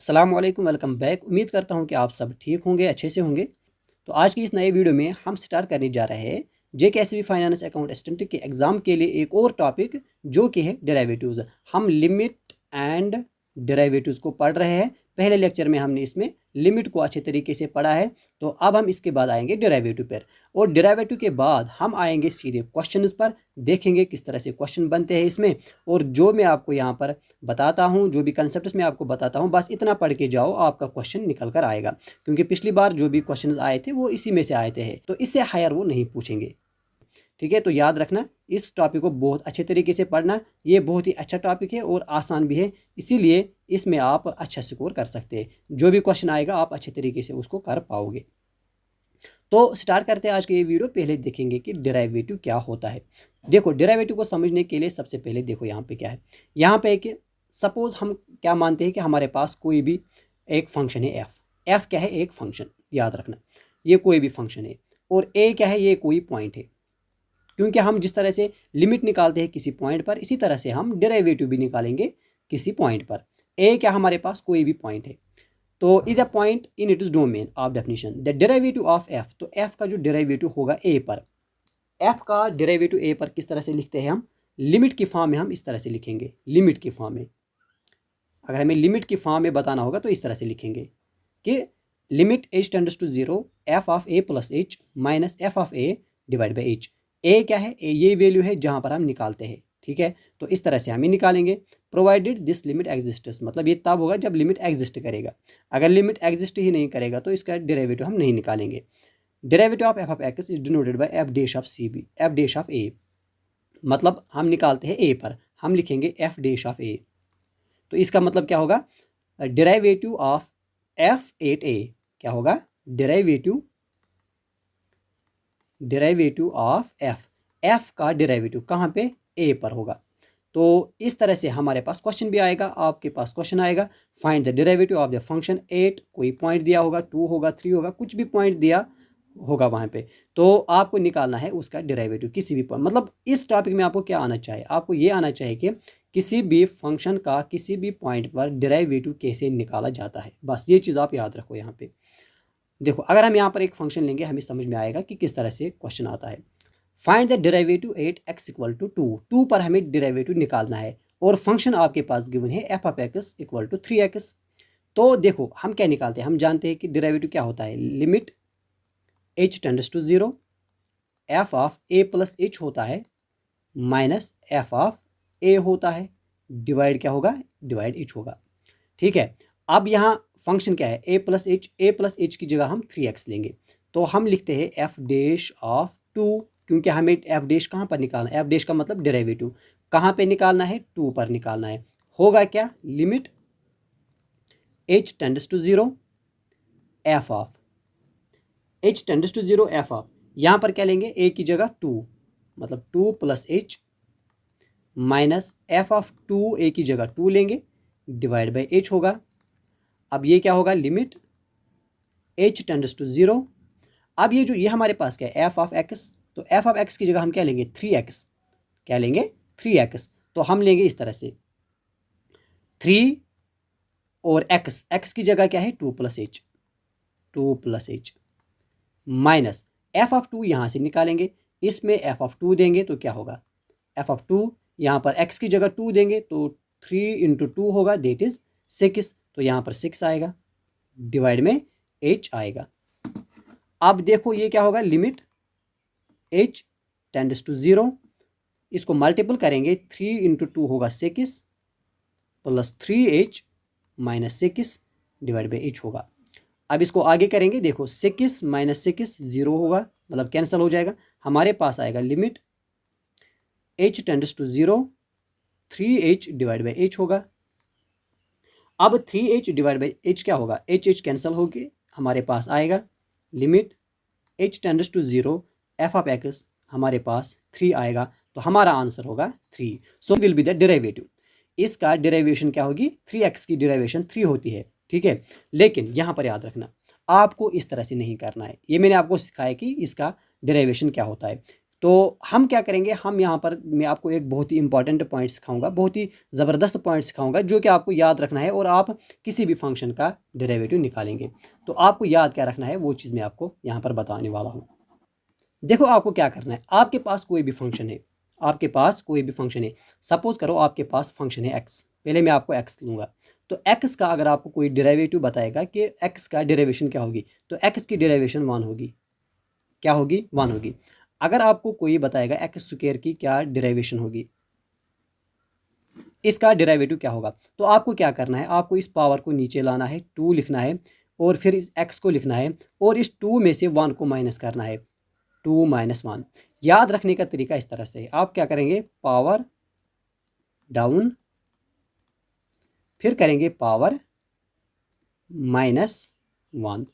अस्सलाम वालेकुम, welcome back. उम्मीद करता हूँ कि आप सब ठीक होंगे, अच्छे से होंगे। तो आज की इस नए वीडियो में हम स्टार्ट करने जा रहे हैं JKSB फाइनेंस अकाउंट असिस्टेंट के एग्ज़ाम के लिए एक और टॉपिक जो कि है डेरिवेटिव्स। हम लिमिट एंड डेरिवेटिव्स को पढ़ रहे हैं। पहले लेक्चर में हमने इसमें लिमिट को अच्छे तरीके से पढ़ा है, तो अब हम इसके बाद आएंगे डेरिवेटिव पर, और डेरिवेटिव के बाद हम आएंगे सीधे क्वेश्चंस पर। देखेंगे किस तरह से क्वेश्चन बनते हैं इसमें, और जो मैं आपको यहाँ पर बताता हूँ, जो भी कंसेप्ट मैं आपको बताता हूँ, बस इतना पढ़ के जाओ, आपका क्वेश्चन निकल कर आएगा। क्योंकि पिछली बार जो भी क्वेश्चन आए थे वो इसी में से आए थे, तो इससे हायर वो नहीं पूछेंगे। ठीक है, तो याद रखना, इस टॉपिक को बहुत अच्छे तरीके से पढ़ना। ये बहुत ही अच्छा टॉपिक है और आसान भी है, इसीलिए इसमें आप अच्छा स्कोर कर सकते हैं। जो भी क्वेश्चन आएगा आप अच्छे तरीके से उसको कर पाओगे। तो स्टार्ट करते हैं आज के ये वीडियो। पहले देखेंगे कि डेरिवेटिव क्या होता है। देखो, डेरिवेटिव को समझने के लिए सबसे पहले देखो यहाँ पे क्या है। यहाँ पे कि सपोज हम क्या मानते हैं कि हमारे पास कोई भी एक फंक्शन है एफ क्या है, एक फंक्शन। याद रखना, ये कोई भी फंक्शन है, और ए क्या है, ये कोई पॉइंट है। क्योंकि हम जिस तरह से लिमिट निकालते हैं किसी पॉइंट पर, इसी तरह से हम डेरिवेटिव भी निकालेंगे किसी पॉइंट पर। ए क्या हमारे पास कोई भी पॉइंट है, तो is a point in it is domain of definition the derivative of F. तो एफ का जो डेरिवेटिव होगा ए पर, एफ का डेरिवेटिव ए पर किस तरह से लिखते हैं हम, लिमिट की फॉर्म में हम इस तरह से लिखेंगे। लिमिट की फॉर्म में, अगर हमें लिमिट की फॉर्म में बताना होगा तो इस तरह से लिखेंगे कि limit h tends to zero f of a plus h minus f of a divide by h. A क्या है, ए ये वैल्यू है जहाँ पर हम निकालते हैं। ठीक है, तो इस तरह से हम ही निकालेंगे। प्रोवाइडेड दिस लिमिट एग्जिस्ट्स, मतलब ये तब होगा जब लिमिट एग्जिस्ट करेगा। अगर लिमिट एग्जिस्ट ही नहीं करेगा तो इसका डेरिवेटिव हम नहीं निकालेंगे। Derivative of f of x is denoted by f dash of c b, f dash of a. मतलब हम निकालते हैं ए पर, हम लिखेंगे एफ डैश ऑफ ए। तो इसका मतलब क्या होगा, डेरिवेटिव ऑफ एफ एट ए क्या होगा, डेरिवेटिव ऑफ एफ का डेरिवेटिव कहाँ पे, ए पर होगा। तो इस तरह से हमारे पास क्वेश्चन भी आएगा, आपके पास क्वेश्चन आएगा find the derivative of the function at. कोई पॉइंट दिया होगा, 2 होगा, 3 होगा, कुछ भी पॉइंट दिया होगा वहाँ पे, तो आपको निकालना है उसका डेरिवेटिव किसी भी पॉइंट। मतलब इस टॉपिक में आपको क्या आना चाहिए, आपको ये आना चाहिए कि किसी भी फंक्शन का किसी भी पॉइंट पर डेरिवेटिव कैसे निकाला जाता है। बस ये चीज़ आप याद रखो। यहाँ पे देखो, अगर हम यहाँ पर एक फंक्शन लेंगे, हमें समझ में आएगा कि किस तरह से क्वेश्चन आता है। Find the derivative at x equal to 2। 2 पर हमें डेरिवेटिव निकालना है, और फंक्शन आपके पास गिवन है f of x equal to 3x। तो देखो हम क्या निकालते हैं, हम जानते हैं कि डेरिवेटिव क्या होता है, limit h tends to zero f of a plus h होता है, माइनस एफ ऑफ ए होता है, डिवाइड क्या होगा, डिवाइड एच होगा। ठीक है, अब यहाँ फंक्शन क्या है, ए प्लस एच की जगह हम 3x लेंगे। तो हम लिखते हैं एफ डैश ऑफ 2, क्योंकि हमें एफ डैश कहाँ पर निकालना है, एफ डैश का मतलब डेरिवेटिव कहाँ पे निकालना है, 2 पर निकालना है। होगा क्या, limit h tends to zero f of h tends to zero f of, यहाँ पर क्या लेंगे, ए की जगह 2, मतलब 2 plus h minus f of 2, ए की जगह 2 लेंगे, डिवाइड बाई एच होगा। अब ये क्या होगा, limit h tends to zero. अब ये हमारे पास क्या है, एफ ऑफ एक्स। तो एफ ऑफ एक्स की जगह हम क्या लेंगे, 3x। क्या लेंगे, 3x। तो हम लेंगे इस तरह से 3 और x की जगह क्या है, 2 plus H, 2 plus h minus f of 2 यहाँ से निकालेंगे, इसमें एफ ऑफ 2 देंगे तो क्या होगा, एफ ऑफ 2 यहाँ पर x की जगह 2 देंगे तो 3 इंटू 2 होगा, देट इज 6। तो यहाँ पर 6 आएगा, डिवाइड में h आएगा। अब देखो ये क्या होगा, limit h tends to zero, इसको मल्टीपल करेंगे, 3 इंटू 2 होगा 6 plus 3h minus 6 divide by h होगा। अब इसको आगे करेंगे, देखो 6 माइनस 6 0 होगा, मतलब कैंसिल हो जाएगा। हमारे पास आएगा limit h tends to zero 3h divide by h होगा। अब 3h डिवाइड बाई h क्या होगा, h कैंसिल होगी, हमारे पास आएगा limit h tends to zero f of x, हमारे पास 3 आएगा। तो हमारा आंसर होगा 3। So will be the derivative. इसका डेरिवेशन क्या होगी, 3x की डेरिवेशन 3 होती है। ठीक है, लेकिन यहाँ पर याद रखना, आपको इस तरह से नहीं करना है। ये मैंने आपको सिखाया कि इसका डेरिवेशन क्या होता है। तो हम क्या करेंगे, हम यहाँ पर मैं आपको एक बहुत ही इंपॉर्टेंट पॉइंट सिखाऊंगा, बहुत ही ज़बरदस्त पॉइंट सिखाऊंगा जो कि आपको याद रखना है और आप किसी भी फंक्शन का डेरिवेटिव निकालेंगे। तो आपको याद क्या रखना है वो चीज़ मैं आपको यहाँ पर बताने वाला हूँ। देखो आपको क्या करना है, आपके पास कोई भी फंक्शन है, आपके पास कोई भी फंक्शन है, सपोज करो आपके पास फंक्शन है एक्स, पहले मैं आपको एक्स लूँगा। तो एक्स का अगर आपको कोई डेरिवेटिव बताएगा कि एक्स का डेरिवेशन क्या होगी, तो एक्स की डेरिवेशन 1 होगी। क्या होगी? 1 होगी। अगर आपको कोई बताएगा एक्स स्क्वायर की क्या डेरिवेशन होगी, इसका डेरिवेटिव क्या होगा, तो आपको क्या करना है, आपको इस पावर को नीचे लाना है, 2 लिखना है और फिर इस एक्स को लिखना है और इस 2 में से 1 को माइनस करना है, 2 - 1। याद रखने का तरीका इस तरह से है, आप क्या करेंगे, पावर डाउन, फिर करेंगे पावर -1।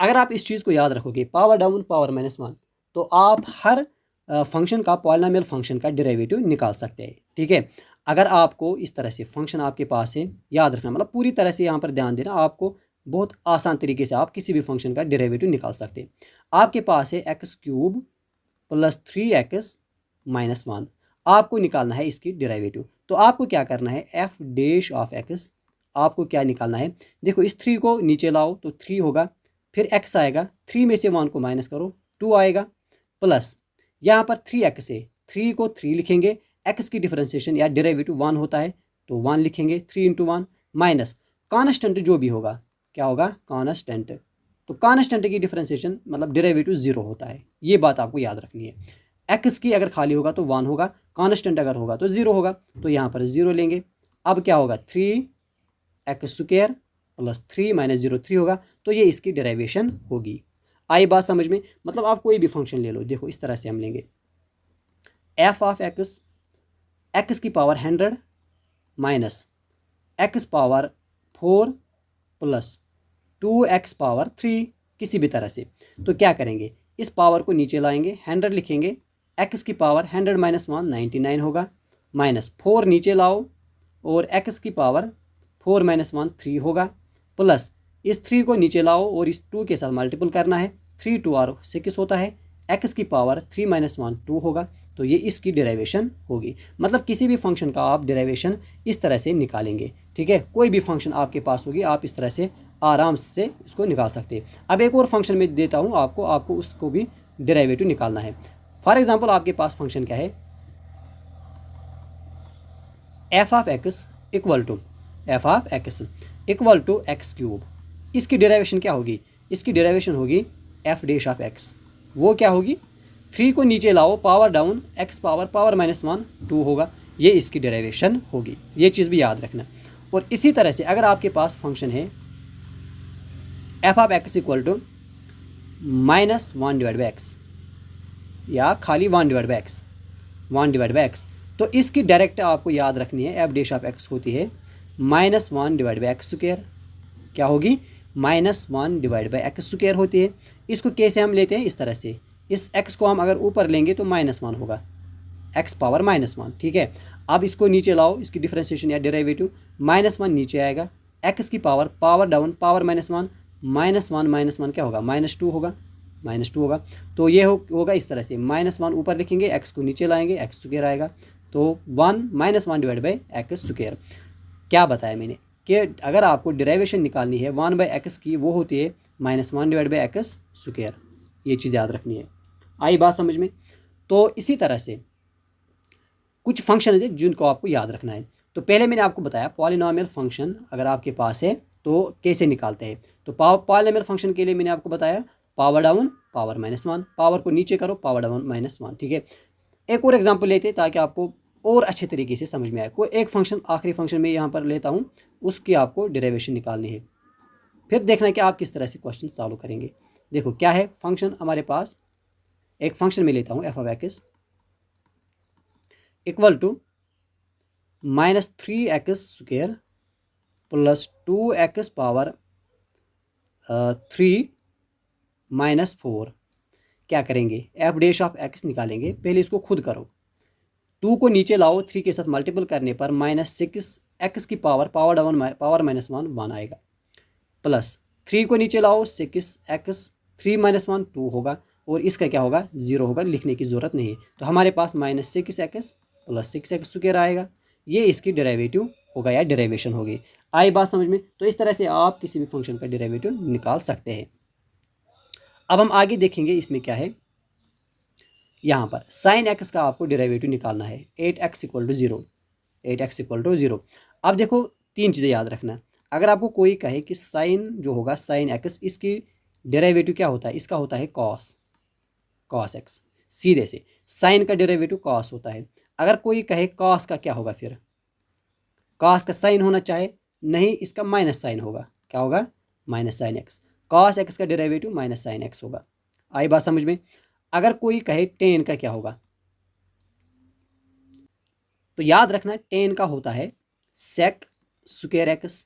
अगर आप इस चीज़ को याद रखोगे, पावर डाउन पावर -1, तो आप हर फंक्शन का, पॉलिनोमियल फंक्शन का डेरिवेटिव निकाल सकते हैं। ठीक है, अगर आपको इस तरह से फंक्शन आपके पास है, याद रखना, मतलब पूरी तरह से यहाँ पर ध्यान देना, आपको बहुत आसान तरीके से आप किसी भी फंक्शन का डेरिवेटिव निकाल सकते हैं। आपके पास है x³ + 3x - 1, आपको निकालना है इसकी डेरिवेटिव। तो आपको क्या करना है, f' आपको क्या निकालना है, देखो इस 3 को नीचे लाओ तो 3 होगा, फिर x आएगा, 3 में से 1 को माइनस करो, 2 आएगा, प्लस यहाँ पर 3x है, 3 को 3 लिखेंगे, x की डिफरेंशिएशन या डेरिवेटिव 1 होता है तो 1 लिखेंगे, 3 × 1 माइनस कांस्टेंट जो भी होगा, क्या होगा, कांस्टेंट। तो कांस्टेंट की डिफरेंशिएशन मतलब डेरिवेटिव 0 होता है, ये बात आपको याद रखनी है। x की अगर खाली होगा तो 1 होगा, कांस्टेंट अगर होगा तो 0 होगा, तो यहाँ पर 0 लेंगे। अब क्या होगा, 3x² + 3 - 0 3 होगा, तो ये इसकी डेरिवेशन होगी। आई बात समझ में? मतलब आप कोई भी फंक्शन ले लो, देखो इस तरह से हम लेंगे f(x), x की power 100 minus x power 4 plus 2x power 3, किसी भी तरह से। तो क्या करेंगे, इस पावर को नीचे लाएंगे, 100 लिखेंगे, x की पावर 100 - 1 99 होगा, माइनस 4 नीचे लाओ और x की पावर 4 - 1 3 होगा, प्लस इस 3 को नीचे लाओ और इस 2 के साथ मल्टीपल करना है, 3 × 2 = 6 होता है, x की पावर 3 - 1 2 होगा, तो ये इसकी डेरिवेशन होगी। मतलब किसी भी फंक्शन का आप डेरिवेशन इस तरह से निकालेंगे। ठीक है, कोई भी फंक्शन आपके पास होगी, आप इस तरह से आराम से इसको निकाल सकते हैं। अब एक और फंक्शन में देता हूँ आपको उसको भी डेरिवेटिव निकालना है। फॉर एग्जांपल आपके पास फंक्शन क्या है, f(x) = x³। इसकी डेरिवेशन क्या होगी, इसकी डेरिवेशन होगी f'(x), वो क्या होगी, 3 को नीचे लाओ, पावर डाउन, x पावर -1 2 होगा, ये इसकी डेरिवेशन होगी। ये चीज़ भी याद रखना। और इसी तरह से अगर आपके पास फंक्शन है f(x) = -1/x या खाली 1/x, तो इसकी डायरेक्ट आपको याद रखनी है, f'(x) होती है -1/x²। क्या होगी, -1/x² होती है। इसको कैसे हम लेते हैं, इस तरह से, इस x को हम अगर ऊपर लेंगे तो -1 होगा, x पावर -1। ठीक है, अब इसको नीचे लाओ, इसकी डिफरेंशिएशन या डेरिवेटिव, -1 नीचे आएगा, x की पावर डाउन, पावर -1 -1 क्या होगा, -2 होगा, -2 होगा। तो ये होगा इस तरह से, -1 ऊपर लिखेंगे, x को नीचे लाएंगे, x² आएगा, तो 1 -1/x²। क्या बताया मैंने कि अगर आपको डेरिवेशन निकालनी है 1/x की, वो होती है -1/x²। ये चीज़ याद रखनी है। आई बात समझ में? तो इसी तरह से कुछ फंक्शन है जिनको आपको याद रखना है। तो पहले मैंने आपको बताया पॉलिनोमियल फंक्शन अगर आपके पास है तो कैसे निकालते हैं। तो पॉलिनोमियल फंक्शन के लिए मैंने आपको बताया पावर डाउन पावर -1, पावर को नीचे करो, पावर डाउन -1। ठीक है, एक और एग्जांपल लेते हैं ताकि आपको और अच्छे तरीके से समझ में आए। कोई एक फंक्शन, आखिरी फंक्शन में यहाँ पर लेता हूँ, उसकी आपको डेरिवेशन निकालनी है, फिर देखना है कि आप किस तरह से क्वेश्चन सॉल्व करेंगे। देखो क्या है फंक्शन हमारे पास, एक फंक्शन में लेता हूँ f(x) = -3x² + 2x पावर 3 - 4। क्या करेंगे, f'(x) निकालेंगे, पहले इसको खुद करो, 2 को नीचे लाओ, 3 के साथ मल्टीपल करने पर -6x की पावर डाउन पावर -1 1 आएगा, प्लस 3 को नीचे लाओ, 6x 3 - 1 2 होगा, और इसका क्या होगा, 0 होगा, लिखने की ज़रूरत नहीं है। तो हमारे पास -6x प्लस 6x स्क्वायर आएगा, ये इसकी डेरिवेटिव होगा या डेरिवेशन होगी। आई बात समझ में? तो इस तरह से आप किसी भी फंक्शन का डेरिवेटिव निकाल सकते हैं। अब हम आगे देखेंगे इसमें क्या है। यहाँ पर sin x का आपको डेरिवेटिव निकालना है, 8x = 0, 8x = 0। अब देखो 3 चीज़ें याद रखना। अगर आपको कोई कहे कि साइन जो होगा sin x, इसकी डेरिवेटिव क्या होता है, इसका होता है cos x, सीधे से साइन का डेरिवेटिव cos होता है। अगर कोई कहे cos का क्या होगा, फिर cos का साइन होना चाहे, नहीं, इसका माइनस साइन होगा, क्या होगा, -sin x। cos x का डेरिवेटिव -sin x होगा। आई बात समझ में? अगर कोई कहे tan का क्या होगा, तो याद रखना tan का होता है sec स्क्वायर x।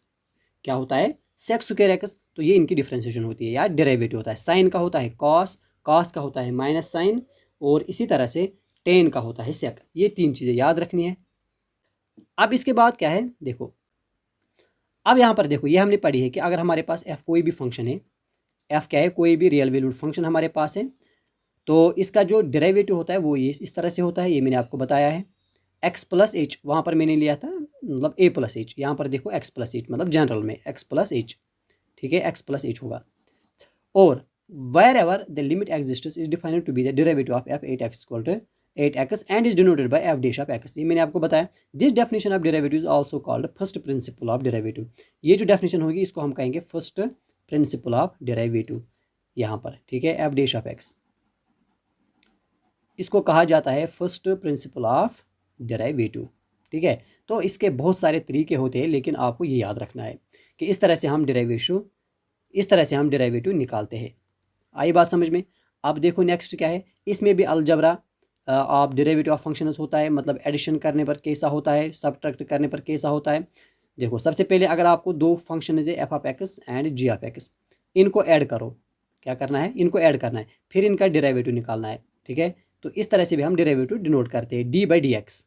क्या होता है, sec स्क्वायर x। तो ये इनकी डिफ्रेंसिएशन होती है या डेरिवेटिव होता है। साइन का होता है cos का होता है -sin, और इसी तरह से tan का होता है sec। ये 3 चीज़ें याद रखनी है। अब इसके बाद क्या है, देखो, अब यहाँ पर देखो, ये हमने पढ़ी है कि अगर हमारे पास f कोई भी फंक्शन है, f क्या है, कोई भी रियल वैल्यूड फंक्शन हमारे पास है, तो इसका जो डेरिवेटिव होता है वो ये इस तरह से होता है। ये मैंने आपको बताया है, x + h, वहाँ पर मैंने लिया था मतलब a + h, यहाँ पर देखो x + h, मतलब जनरल में x + h, ठीक है, x + h होगा। और wherever the limit exists is defined to be the derivative of f 8x and is denoted by f dash of x। ये मैंने आपको बताया। This definition of derivative is also called first principle of derivative. ये जो definition होगी इसको हम कहेंगे फर्स्ट प्रिंसिपल ऑफ डेरिवेटिव यहाँ पर, ठीक है, f डैश ऑफ x, इसको कहा जाता है फर्स्ट प्रिंसिपल ऑफ डेरिवेटिव, ठीक है। तो इसके बहुत सारे तरीके होते हैं, लेकिन आपको ये याद रखना है कि इस तरह से हम डेरिवेटिव निकालते हैं। आई बात समझ में? अब देखो नेक्स्ट क्या है, इसमें भी अलजबरा आप डेरिवेटिव ऑफ फंक्शंस होता है, मतलब एडिशन करने पर कैसा होता है, सब्ट्रैक्ट करने पर कैसा होता है। देखो सबसे पहले अगर आपको 2 फंक्शन है f(x) एंड g(x), इनको ऐड करो, क्या करना है, इनको ऐड करना है, फिर इनका डेरिवेटिव निकालना है, ठीक है। तो इस तरह से भी हम डेरिवेटिव डिनोट करते हैं, d/dx।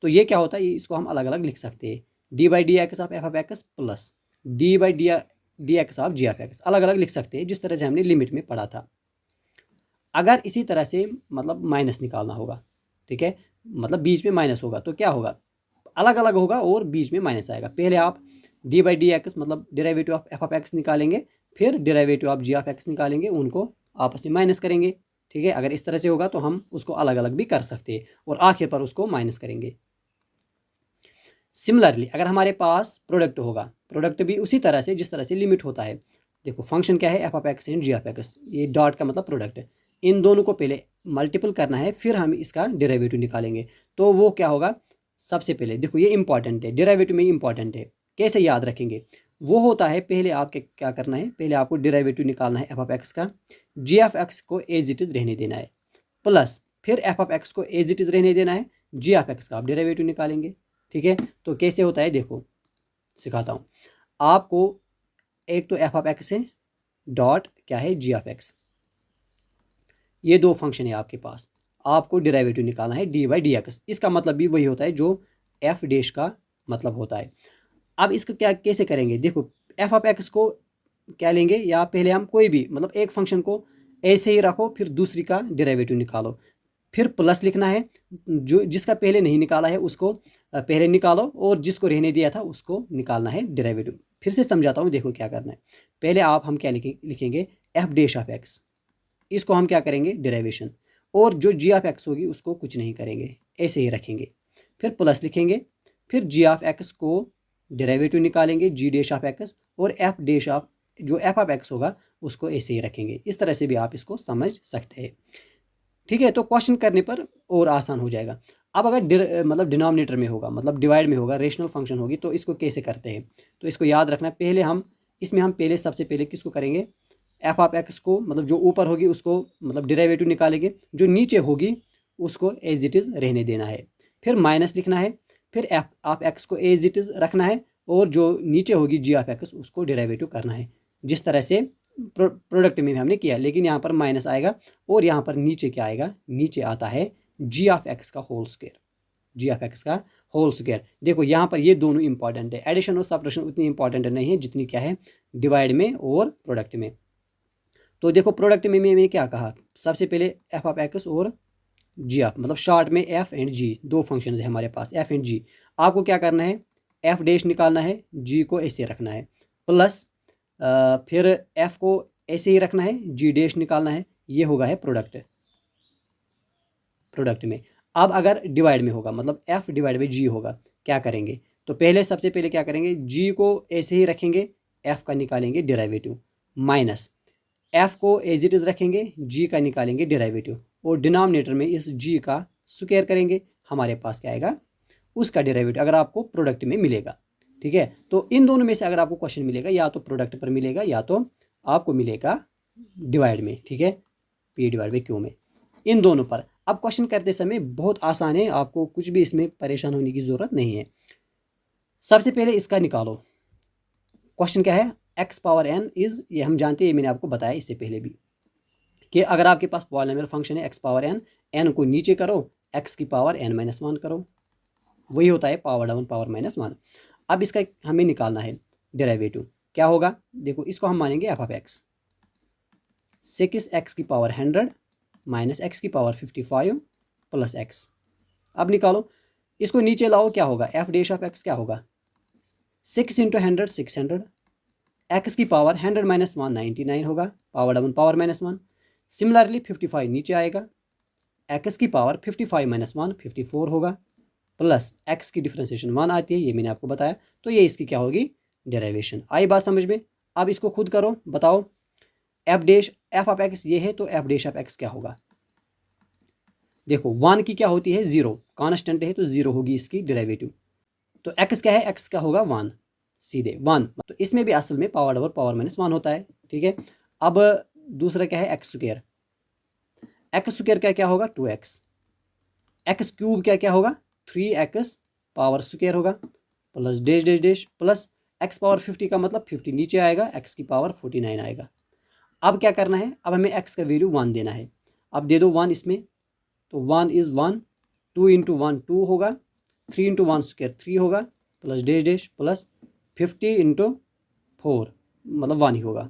तो ये क्या होता है, इसको हम अलग अलग लिख सकते हैं, d/dx of f(x) plus d/dx of g(x), अलग अलग लिख सकते हैं, जिस तरह से हमने लिमिट में पढ़ा था। अगर इसी तरह से मतलब माइनस निकालना होगा, ठीक है, मतलब बीच में माइनस होगा, तो क्या होगा, अलग अलग होगा और बीच में माइनस आएगा। पहले आप d/dx मतलब डेरिवेटिव ऑफ f(x) निकालेंगे, फिर डेरिवेटिव ऑफ g(x) निकालेंगे, उनको आपस में माइनस करेंगे, ठीक है। अगर इस तरह से होगा तो हम उसको अलग अलग भी कर सकते हैं और आखिर पर उसको माइनस करेंगे। सिमिलरली अगर हमारे पास प्रोडक्ट होगा, प्रोडक्ट भी उसी तरह से जिस तरह से लिमिट होता है। देखो फंक्शन क्या है, f(x) एंड g(x), ये डॉट का मतलब प्रोडक्ट है। इन दोनों को पहले मल्टीपल करना है, फिर हम इसका डेरिवेटिव निकालेंगे। तो वो क्या होगा, सबसे पहले देखो ये इंपॉर्टेंट है, डेरिवेटिव में इंपॉर्टेंट है, कैसे याद रखेंगे, वो होता है पहले आपके क्या करना है, पहले आपको डेरिवेटिव निकालना है f(x) का, g(x) को एज इट इज़ रहने देना है, प्लस फिर f(x) को एज इट इज़ रहने देना है, g(x) का आप डेरिवेटिव निकालेंगे, ठीक है। तो कैसे होता है देखो सिखाता हूँ आपको। एक तो f(x) है, डॉट क्या है, g(x), ये 2 फंक्शन है आपके पास, आपको डेरिवेटिव निकालना है d/dx। इसका मतलब भी वही होता है जो f डैश का मतलब होता है। अब इसको क्या कैसे करेंगे, देखो f(x) को क्या लेंगे, या पहले हम कोई भी मतलब एक फंक्शन को ऐसे ही रखो, फिर दूसरी का डेरिवेटिव निकालो, फिर प्लस लिखना है, जो जिसका पहले नहीं निकाला है उसको पहले निकालो, और जिसको रहने दिया था उसको निकालना है डेरिवेटिव। फिर से समझाता हूँ, देखो क्या करना है। पहले हम क्या लिखेंगे f डैश ऑफ x, इसको हम क्या करेंगे, डेरिवेशन, और जो g(x) होगी उसको कुछ नहीं करेंगे, ऐसे ही रखेंगे, फिर प्लस लिखेंगे, फिर g(x) को डेरिवेटिव निकालेंगे, g डैश ऑफ x, और f डैश ऑफ जो f(x) होगा उसको ऐसे ही रखेंगे। इस तरह से भी आप इसको समझ सकते हैं, ठीक है। तो क्वेश्चन करने पर और आसान हो जाएगा। अब अगर मतलब डिनोमिनेटर में होगा, मतलब डिवाइड में होगा, रेशनल फंक्शन होगी, तो इसको कैसे करते हैं, तो इसको याद रखना। पहले हम सबसे पहले किसको करेंगे, f(x) को मतलब जो ऊपर होगी उसको मतलब डेरिवेटिव निकालेंगे, जो नीचे होगी उसको एज इट इज़ रहने देना है, फिर माइनस लिखना है, फिर f(x) को एज इट इज़ रखना है, और जो नीचे होगी g(x) उसको डेरिवेटिव करना है, जिस तरह से प्रोडक्ट में हमने किया। लेकिन यहाँ पर माइनस आएगा, और यहाँ पर नीचे क्या आएगा, नीचे आता है g(x) का होल स्क्वायर, देखो यहाँ पर ये दोनों इंपॉर्टेंट है। एडिशन और सब्ट्रैक्शन उतनी इंपॉर्टेंट नहीं है जितनी क्या है डिवाइड में और प्रोडक्ट में। तो देखो प्रोडक्ट में मैंने क्या कहा, सबसे पहले एफ ऑफ एक्स और जी ऑफ, मतलब शॉर्ट में एफ एंड जी, दो फंक्शन है हमारे पास एफ एंड जी। आपको क्या करना है, एफ डैश निकालना है, जी को ऐसे रखना है, प्लस फिर एफ को ऐसे ही रखना है, जी डैश निकालना है, ये होगा है प्रोडक्ट में। अब अगर डिवाइड में होगा, मतलब एफ डिवाइड बाई जी होगा, क्या करेंगे, तो पहले सबसे पहले क्या करेंगे, जी को ऐसे ही रखेंगे, एफ का निकालेंगे डेरिवेटिव, माइनस एफ को एज इट इज़ रखेंगे, जी का निकालेंगे डेरिवेटिव, और डिनोमिनेटर में इस जी का स्क्वायर करेंगे, हमारे पास क्या आएगा, उसका डेरिवेटिव अगर आपको प्रोडक्ट में मिलेगा। ठीक है, तो इन दोनों में से अगर आपको क्वेश्चन मिलेगा, या तो प्रोडक्ट पर मिलेगा या तो आपको मिलेगा डिवाइड में। ठीक है, पी डिवाइड बाई क्यू में, इन दोनों पर। अब क्वेश्चन करते समय बहुत आसान है, आपको कुछ भी इसमें परेशान होने की ज़रूरत नहीं है। सबसे पहले इसका निकालो, क्वेश्चन क्या है, एक्स पावर एन इज़, ये हम जानते हैं, मैंने आपको बताया इससे पहले भी, कि अगर आपके पास पॉलिनोमियल फंक्शन है एक्स पावर एन, एन को नीचे करो, एक्स की पावर एन माइनस वन करो, वही होता है power down power minus one. अब इसका हमें निकालना है डेरिवेटिव, क्या होगा, देखो इसको हम मानेंगे एफ ऑफ एक्स, सेकिस एक्स की पावर 100 माइनस एक्स की पावर 55 प्लस एक्स। अब निकालो, इसको नीचे लाओ, क्या होगा, एफ डैश ऑफ एक्स क्या होगा, 6 इंटू 100 600, एक्स की पावर 100 माइनस 1 99 होगा, power down power minus one. Similarly 55 नीचे आएगा, एक्स की पावर 55 माइनस 1 54 होगा, प्लस एक्स की डिफ्रेंसिएशन 1 आती है, ये मैंने आपको बताया, तो ये इसकी क्या होगी, डेरिवेशन। आई बात समझ में। अब इसको खुद करो, बताओ, F dash F of x ये है, तो एफ डैश ऑफ एक्स क्या होगा, देखो 1 की क्या होती है, 0, कांस्टेंट है तो 0 होगी इसकी डेरिवेटिव, तो एक्स क्या है, एक्स का होगा 1, सीधे 1, तो इसमें भी असल में पावर ओवर पावर माइनस 1 होता है। ठीक है, अब दूसरा क्या है, एक्स स्क्वायर, एक्स स्क्वायर का क्या होगा 2x, एक्स क्यूब क्या क्या होगा 3x पावर स्क्वायर होगा, plus dash dash dash, plus x power 50 का मतलब 50 नीचे आएगा, एक्स की पावर 49 आएगा। अब क्या करना है, अब हमें एक्स का वैल्यू 1 देना है, अब दे दो 1 इसमें, तो 1 इज़ 1, 2 इंटू 1 2 होगा, 3 इंटू 1 स्क्वायर 3 होगा, plus dash dash, plus 50 into 4 मतलब 1 ही होगा।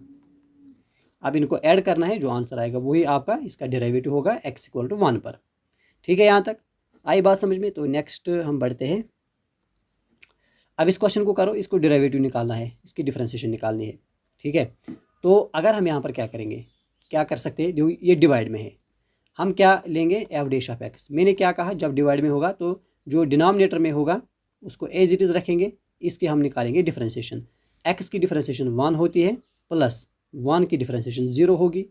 अब इनको ऐड करना है, जो आंसर आएगा वही आपका इसका डेरिवेटिव होगा एक्स इक्वल टू 1 पर। ठीक है, यहाँ तक आई बात समझ में। तो नेक्स्ट हम बढ़ते हैं, अब इस क्वेश्चन को करो, इसको डेरिवेटिव निकालना है, इसकी डिफरेंशिएशन निकालनी है। ठीक है, तो अगर हम यहाँ पर क्या करेंगे, क्या कर सकते हैं, जो ये डिवाइड में है, हम क्या लेंगे, एफ डैश ऑफ एक्स। मैंने क्या कहा, जब डिवाइड में होगा तो जो डिनोमिनेटर में होगा उसको एज इट इज़ रखेंगे, इसके हम निकालेंगे डिफरेंशिएशन। एक्स की डिफरेंशिएशन 1 होती है, प्लस 1 की डिफरेंशिएशन 0 होगी,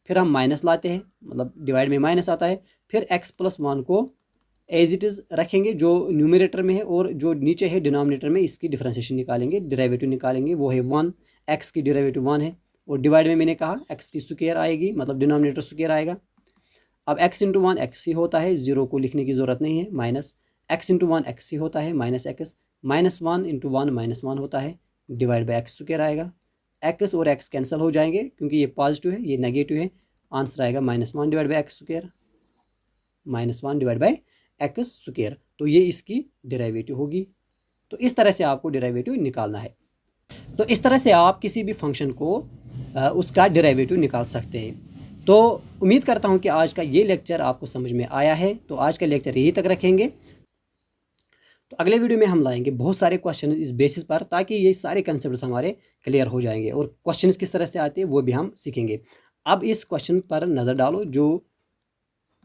फिर हम माइनस लाते हैं, मतलब डिवाइड में माइनस आता है, फिर एक्स प्लस 1 को एज इट इज़ रखेंगे जो न्यूमरेटर में है, और जो नीचे है डिनोमिनेटर में इसकी डिफरेंशिएशन निकालेंगे, डेरिवेटिव निकालेंगे, वो है 1, एक्स की डेरिवेटिव 1 है, और डिवाइड में मैंने कहा एक्स की स्क्वायर आएगी, मतलब डिनोमिनेटर स्क्वायर आएगा। अब x इंटू 1 एक्स ही होता है, 0 को लिखने की ज़रूरत नहीं है, माइनस एक्स इंटू 1 एक्स ही होता है, minus x, minus 1 into 1 minus 1 होता है, डिवाइड बाई एक्स स्क्वायर आएगा। एक्स और एक्स कैंसिल हो जाएंगे क्योंकि ये पॉजिटिव है ये नेगेटिव है, आंसर आएगा -1 divide by x square, -1 divide by x square, तो ये इसकी डेरिवेटिव होगी। तो इस तरह से आपको डेरिवेटिव निकालना है। तो इस तरह से आप किसी भी फंक्शन को उसका डेरिवेटिव निकाल सकते हैं। तो उम्मीद करता हूं कि आज का ये लेक्चर आपको समझ में आया है। तो आज का लेक्चर यहीं तक रखेंगे। तो अगले वीडियो में हम लाएंगे बहुत सारे क्वेश्चन इस बेसिस पर, ताकि ये सारे कंसेप्ट हमारे क्लियर हो जाएंगे, और क्वेश्चन किस तरह से आते हैं वो भी हम सीखेंगे। अब इस क्वेश्चन पर नज़र डालो जो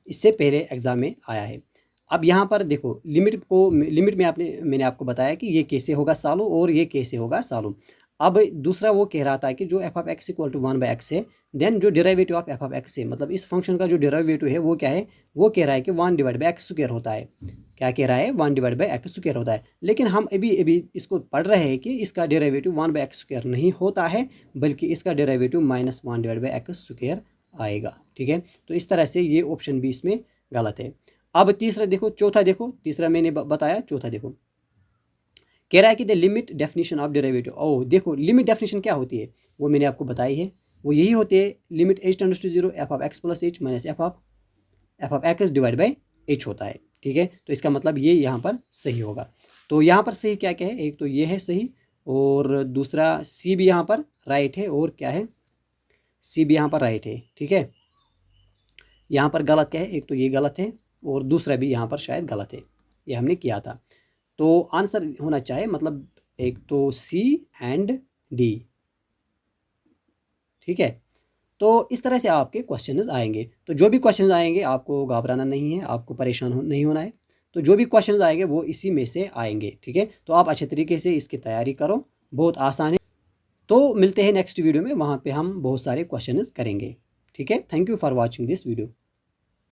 इससे पहले एग्ज़ाम में आया है। अब यहाँ पर देखो, लिमिट में मैंने आपको बताया कि ये कैसे होगा सॉल्व और ये कैसे होगा सॉल्व। अब दूसरा वो कह रहा था कि जो f of x equal to 1 by x है, देन जो derivative of f of x है, मतलब इस फंक्शन का जो डेरिवेटिव है वो क्या है, वो कह रहा है कि 1 डिवाइड बाई एक्स स्क्वायर होता है। क्या कह रहा है, 1 डिवाइड बाई एक्स स्क्वायर होता है। लेकिन हम अभी इसको पढ़ रहे हैं कि इसका डेरिवेटिव 1 बाई एक्स स्क्वायर नहीं होता है, बल्कि इसका derivative -1 divide by x square आएगा। ठीक है, तो इस तरह से ये ऑप्शन भी इसमें गलत है। अब तीसरा देखो, चौथा देखो, तीसरा मैंने बताया, चौथा देखो, कह रहा है कि the limit definition of derivative. ओ देखो, लिमिट डेफिनेशन क्या होती है वो मैंने आपको बताई है, वो यही होती है, limit h tends to 0 f of x plus h minus f of x divide by h होता है। ठीक है, तो इसका मतलब ये यहाँ पर सही होगा। तो यहाँ पर सही क्या क्या है, एक तो ये है सही, और दूसरा सी भी यहाँ पर राइट है, और क्या है सी भी यहाँ पर राइट है, ठीक है। यहाँ पर गलत क्या है, एक तो ये गलत है और दूसरा भी यहाँ पर शायद गलत है, ये हमने किया था। तो आंसर होना चाहिए मतलब एक तो सी एंड डी, ठीक है। तो इस तरह से आपके क्वेश्चंस आएंगे। तो जो भी क्वेश्चंस आएंगे आपको घबराना नहीं है, आपको परेशान नहीं होना है। तो जो भी क्वेश्चंस आएंगे वो इसी में से आएंगे, ठीक है। तो आप अच्छे तरीके से इसकी तैयारी करो, बहुत आसान है। तो मिलते हैं नेक्स्ट वीडियो में, वहाँ पे हम बहुत सारे क्वेश्चंस करेंगे, ठीक है। Thank you for watching this video.